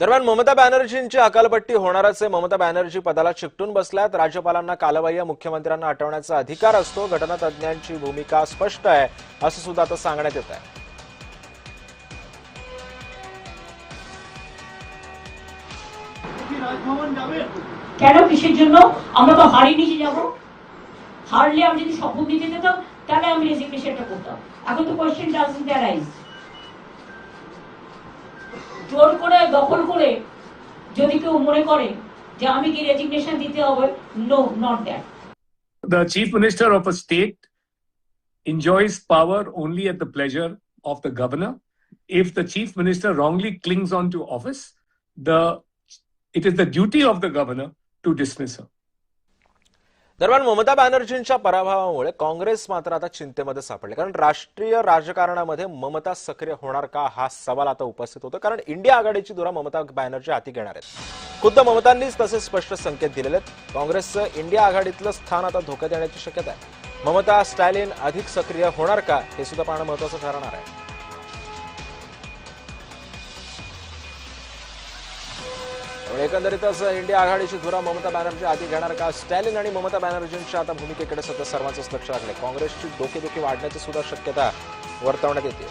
दरम्यान ममता बॅनर्जींची अकालपट्टी होणारच आहे. ममता बॅनर्जी पदाला चिकटून बसल्यात. राज्यपालांना कालबाह्य मुख्यमंत्र्यांना हटवण्याचा अधिकार असतो. घटनातज्ञांची भूमिका स्पष्ट आहे असं सुद्धा आता सांगण्यात येत आहे. কেন কিসের জন্য আমরা তো হারিয়ে নিয়ে যাব? হারলে আমি যদি শপথ দিতে যেতাম তাহলে আমি রেজিগনেশনটা করতাম। এখন তো কোশ্চেন ডাজন্ট অ্যারাইজ। জোর করে দখল করে যদি কেউ মনে করে যে আমি কি রেজিগনেশন দিতে হবে, no, not that. The chief minister of a state enjoys power only at the pleasure of the governor. If the chief minister wrongly clings on to office, it is the duty of the governor to dismiss her. दरम्यान ममता बॅनर्जींच्या पराभवामुळे काँग्रेस मात्र आता चिंतेमध्ये सापडले. कारण राष्ट्रीय राजकारणामध्ये ममता सक्रिय होणार का हा सवाल आता उपस्थित होतो. कारण इंडिया आघाडीची धुरा ममता बॅनर्जी हाती घेणार आहेत. खुद्द ममतांनीच तसे स्पष्ट संकेत दिलेले आहेत. काँग्रेसचं इंडिया आघाडीतलं स्थान आता धोक्यात येण्याची शक्यता आहे. ममता स्टॅलिन अधिक सक्रिय होणार का हे सुद्धा पाहणं महत्त्वाचं ठरणार आहे. एकंदरीतच इंडिया आघाडीची धुरा ममता बॅनर्जी आधी घेणार का? स्टॅलिन आणि ममता बॅनर्जींच्या आता भूमिकेकडे सतत सर्वांचंच लक्ष लागलंय. काँग्रेसची डोकेदुखी वाढण्याची सुद्धा शक्यता वर्तवण्यात येते.